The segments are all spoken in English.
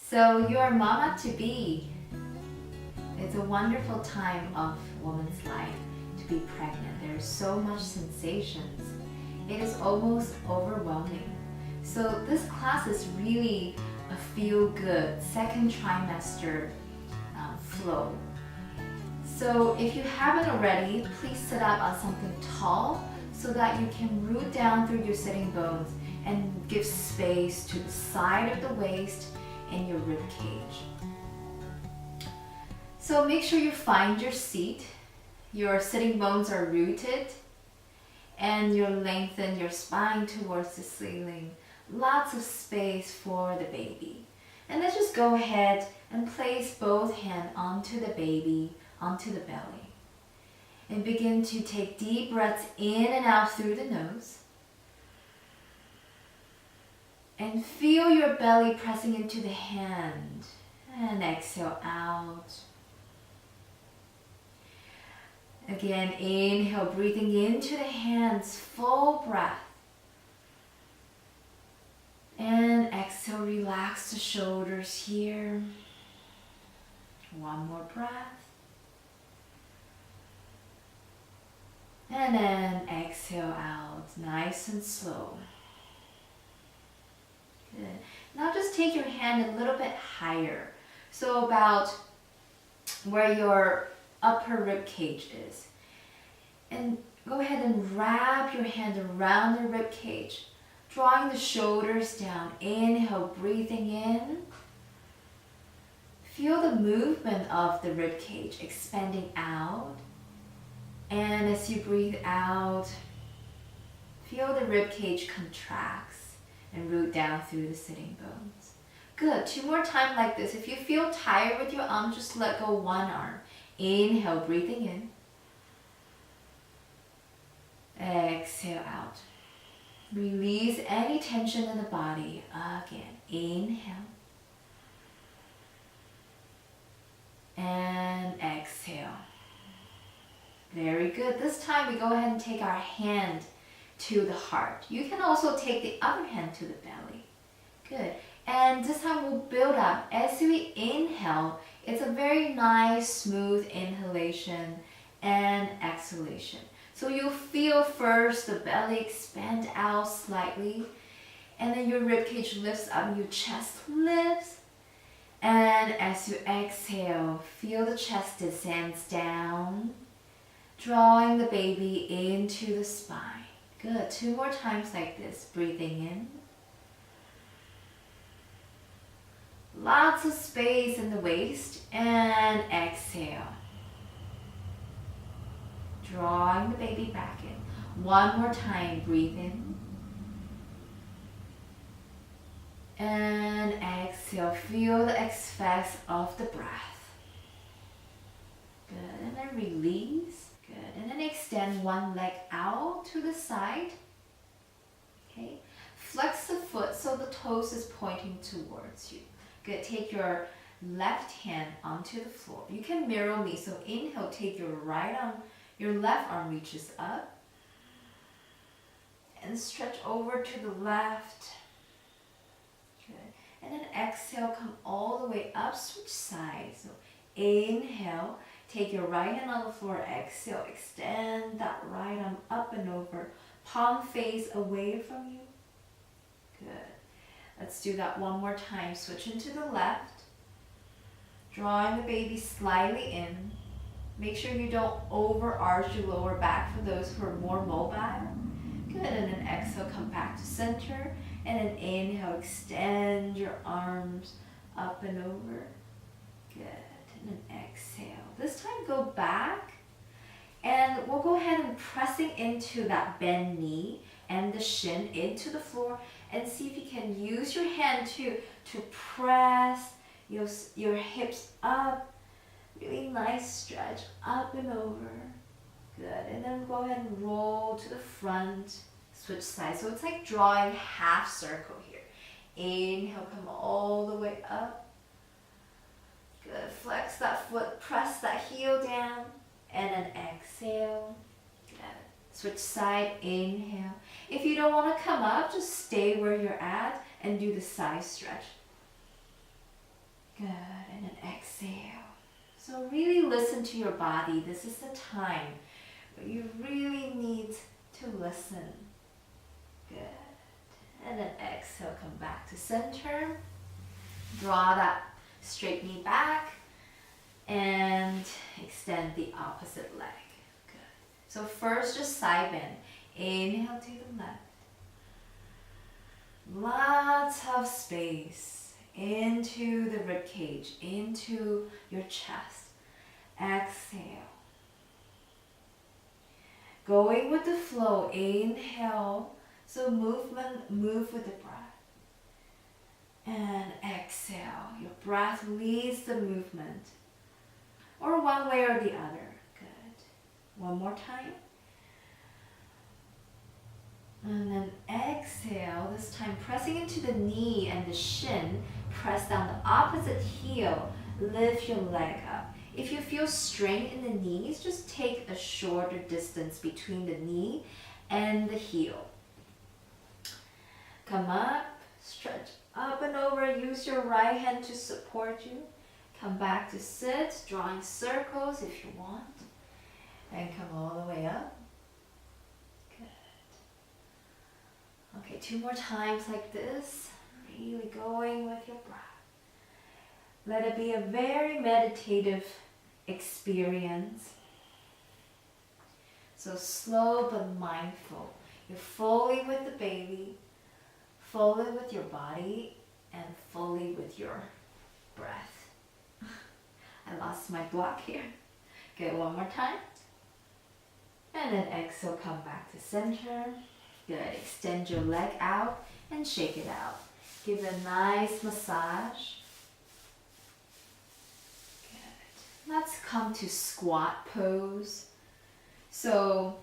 So your mama-to-be, it's a wonderful time of woman's life to be pregnant. There's so much sensations. It is almost overwhelming. So this class is really a feel-good second trimester flow. So if you haven't already, please sit up on something tall so that you can root down through your sitting bones and give space to the side of the waist and your rib cage. So make sure you find your seat. Your sitting bones are rooted and you lengthen your spine towards the ceiling. Lots of space for the baby. And let's just go ahead and place both hands onto the baby, onto the belly. And begin to take deep breaths in and out through the nose. And feel your belly pressing into the hand. And exhale out. Again, inhale, breathing into the hands, full breath. And exhale, relax the shoulders here. One more breath. And then exhale out, nice and slow. Good. Now just take your hand a little bit higher. So about where your upper rib cage is. And go ahead and wrap your hand around the rib cage, drawing the shoulders down. Inhale, breathing in. Feel the movement of the rib cage expanding out. And as you breathe out, feel the rib cage contracts and root down through the sitting bones. Good. 2 more times like this. If you feel tired with your arm, just let go one arm. Inhale, breathing in. Exhale out. Release any tension in the body. Again, inhale. And exhale. Very good. This time we go ahead and take our hand to the heart. You can also take the other hand to the belly. Good. And this time we'll build up. As we inhale, it's a very nice, smooth inhalation and exhalation. So you'll feel first the belly expand out slightly, and then your ribcage lifts up, your chest lifts. And as you exhale, feel the chest descends down, drawing the baby into the spine. Good. 2 more times like this. Breathing in. Lots of space in the waist. And exhale. Drawing the baby back in. 1 more time. Breathe in. And exhale. Feel the effects of the breath. Good. And then release. Good. And then extend one leg out to the side. Okay. Flex the foot so the toes is pointing towards you. Good. Take your left hand onto the floor. You can mirror me. So inhale, take your right arm, your left arm reaches up. And stretch over to the left. Good. And then exhale, come all the way up, switch sides. So inhale. Take your right hand on the floor, exhale, extend that right arm up and over, palm face away from you. Good. Let's do that 1 more time. Switch into the left, drawing the baby slightly in. Make sure you don't overarch your lower back for those who are more mobile. Good, and then exhale, come back to center, and then inhale, extend your arms up and over. Good. And then exhale. This time go back and we'll go ahead and pressing into that bent knee and the shin into the floor, and see if you can use your hand to press your hips up. Really nice stretch up and over. Good. And then go ahead and roll to the front, switch sides. So it's like drawing half circle here. Inhale, come all the way up. Good. Flex that foot, press that heel down, and then exhale. Good. Switch side, inhale. If you don't want to come up, just stay where you're at and do the side stretch. Good, and then exhale. So really listen to your body. This is the time where you really need to listen. Good. And then exhale, come back to center. Draw that straight knee back and extend the opposite leg. Good. So first just side bend. Inhale to the left. Lots of space into the rib cage, into your chest. Exhale. Going with the flow, inhale. So move with the breath. And exhale. Your breath leads the movement. Or one way or the other. Good. One more time. And then exhale. This time pressing into the knee and the shin. Press down the opposite heel. Lift your leg up. If you feel strain in the knees, just take a shorter distance between the knee and the heel. Come up, stretch up and over. Use your right hand to support you. Come back to sit, drawing circles if you want. And come all the way up. Good. Okay, 2 more times like this. Really going with your breath. Let it be a very meditative experience. So slow but mindful. You're fully with the baby, fully with your body, and fully with your breath. I lost my block here. Good, one more time. And then exhale, come back to center. Good, extend your leg out and shake it out. Give it a nice massage. Let's come to squat pose. So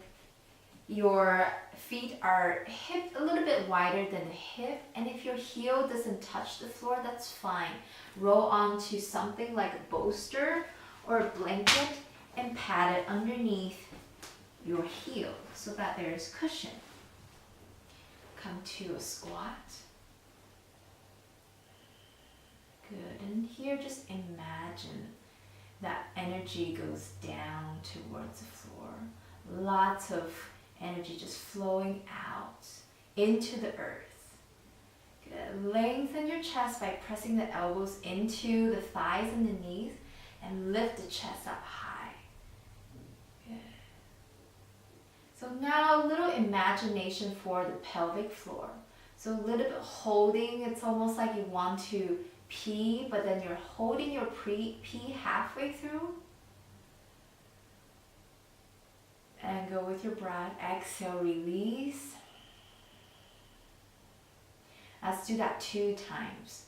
your feet are hip a little bit wider than the hip, and if your heel doesn't touch the floor, that's fine. Roll onto something like a bolster or a blanket and pat it underneath your heel so that there is cushion. Come to a squat. Good, and here just imagine that energy goes down towards the floor. Lots of energy just flowing out into the earth. Good. Lengthen your chest by pressing the elbows into the thighs and the knees and lift the chest up high. Good. So now a little imagination for the pelvic floor. So a little bit holding, it's almost like you want to pee, but then you're holding your pee halfway through. And go with your breath. Exhale, release. Let's do that 2 times.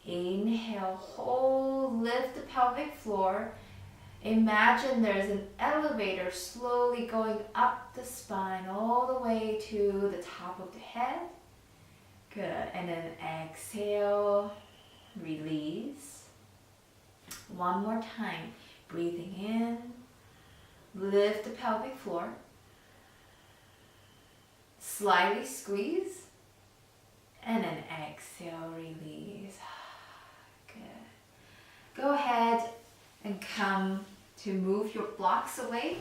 Inhale, hold, lift the pelvic floor. Imagine there's an elevator slowly going up the spine all the way to the top of the head. Good. And then exhale. Release. One more time. Breathing in. Lift the pelvic floor. Slightly squeeze. And then exhale, release. Good. Go ahead and come to move your blocks away.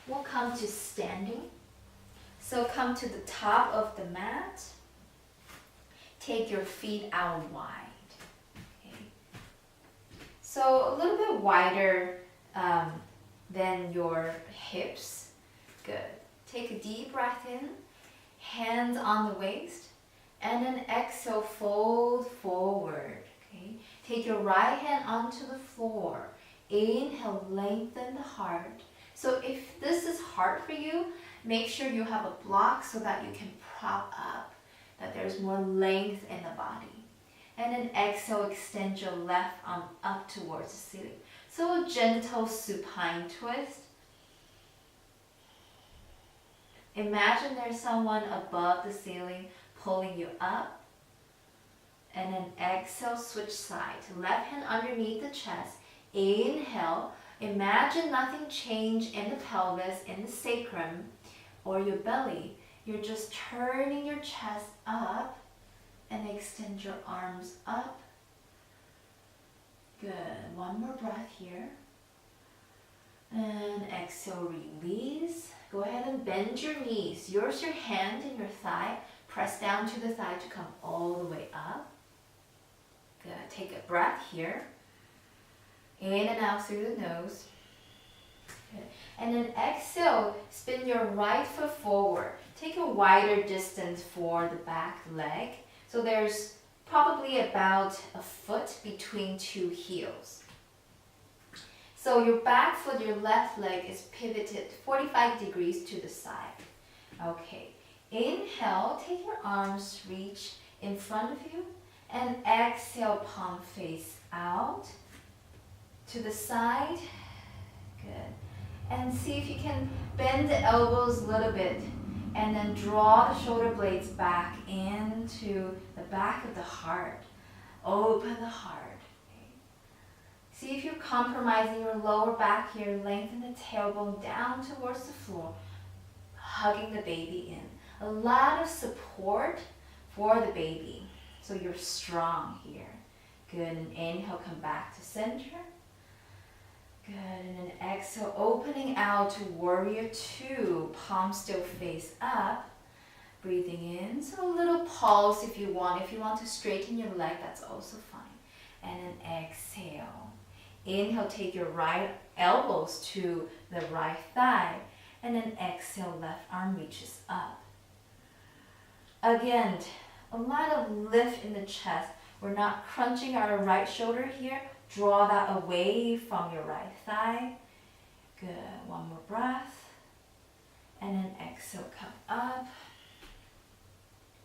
We'll come to standing. So come to the top of the mat. Take your feet out wide. Okay. So a little bit wider than your hips. Good. Take a deep breath in. Hands on the waist. And then exhale, fold forward. Okay. Take your right hand onto the floor. Inhale, lengthen the heart. So if this is hard for you, make sure you have a block so that you can prop up, that there's more length in the body. And then exhale, extend your left arm up towards the ceiling. So a gentle supine twist. Imagine there's someone above the ceiling pulling you up. And then exhale, switch sides. Left hand underneath the chest. Inhale. Imagine nothing changed in the pelvis, in the sacrum, or your belly. You're just turning your chest up and extend your arms up. Good. One more breath here. And exhale, release. Go ahead and bend your knees. Use your hand and your thigh. Press down to the thigh to come all the way up. Good. Take a breath here. In and out through the nose. Good. And then exhale, spin your right foot forward. Take a wider distance for the back leg. So there's probably about a foot between two heels. So your back foot, your left leg is pivoted 45 degrees to the side. Okay. Inhale, take your arms, reach in front of you. And exhale, palm face out to the side. Good. And see if you can bend the elbows a little bit. And then draw the shoulder blades back into the back of the heart. Open the heart. Okay. See if you're compromising your lower back here. Lengthen the tailbone down towards the floor. Hugging the baby in. A lot of support for the baby. So you're strong here. Good. And inhale, come back to center. Good. And then exhale, opening out to warrior two. Palms still face up. Breathing in. So a little pulse if you want. If you want to straighten your leg, that's also fine. And then exhale. Inhale, take your right elbows to the right thigh. And then exhale, left arm reaches up. Again, a lot of lift in the chest. We're not crunching our right shoulder here. Draw that away from your right thigh. Good. One more breath. And then exhale, come up.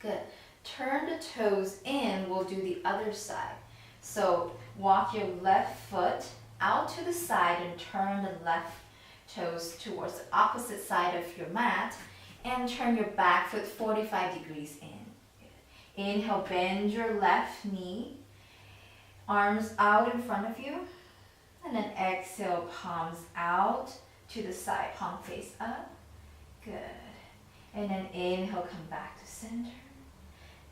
Good. Turn the toes in. We'll do the other side. So walk your left foot out to the side and turn the left toes towards the opposite side of your mat. And turn your back foot 45 degrees in. Good. Inhale, bend your left knee. Arms out in front of you. And then exhale, palms out to the side, palm face up. Good. And then inhale, come back to center.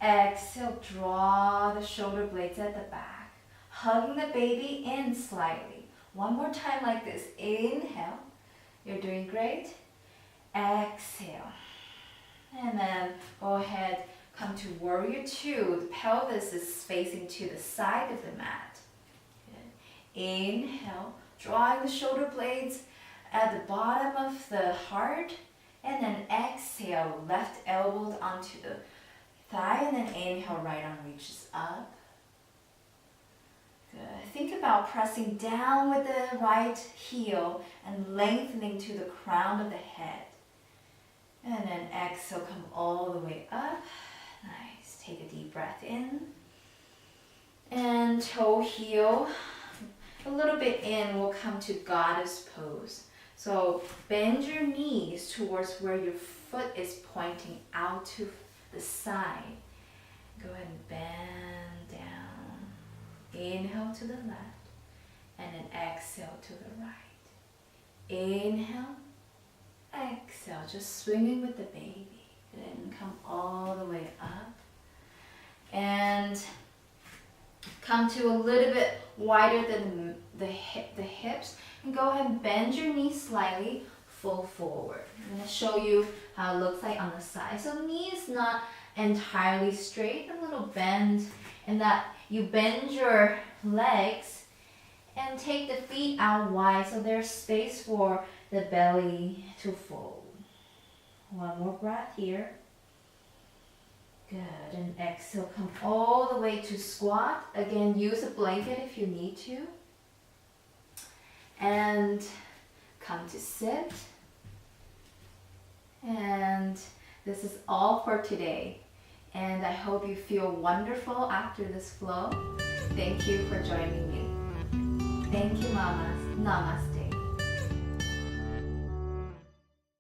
Exhale, draw the shoulder blades at the back. Hugging the baby in slightly. One more time like this. Inhale. You're doing great. Exhale. And then go ahead, come to warrior two. The pelvis is facing to the side of the mat. Good. Inhale, drawing the shoulder blades at the bottom of the heart. And then exhale, left elbows onto the thigh. And then inhale, right arm reaches up. Good. Think about pressing down with the right heel and lengthening to the crown of the head. And then exhale, come all the way up. Nice. Take a deep breath in. And toe heel. A little bit in, we'll come to goddess pose. So bend your knees towards where your foot is pointing out to the side. Go ahead and bend down. Inhale to the left. And then exhale to the right. Inhale. Exhale, just swinging with the baby. And come all the way up. And come to a little bit wider than the hips. And go ahead and bend your knees slightly, fold forward. I'm going to show you how it looks like on the side. So knee is not entirely straight, a little bend. And that you bend your legs and take the feet out wide so there's space for the belly to fold. One more breath here. Good. And exhale, come all the way to squat. Again, use a blanket if you need to. And come to sit. And this is all for today. And I hope you feel wonderful after this flow. Thank you for joining me. Thank you, mamas. Namaste.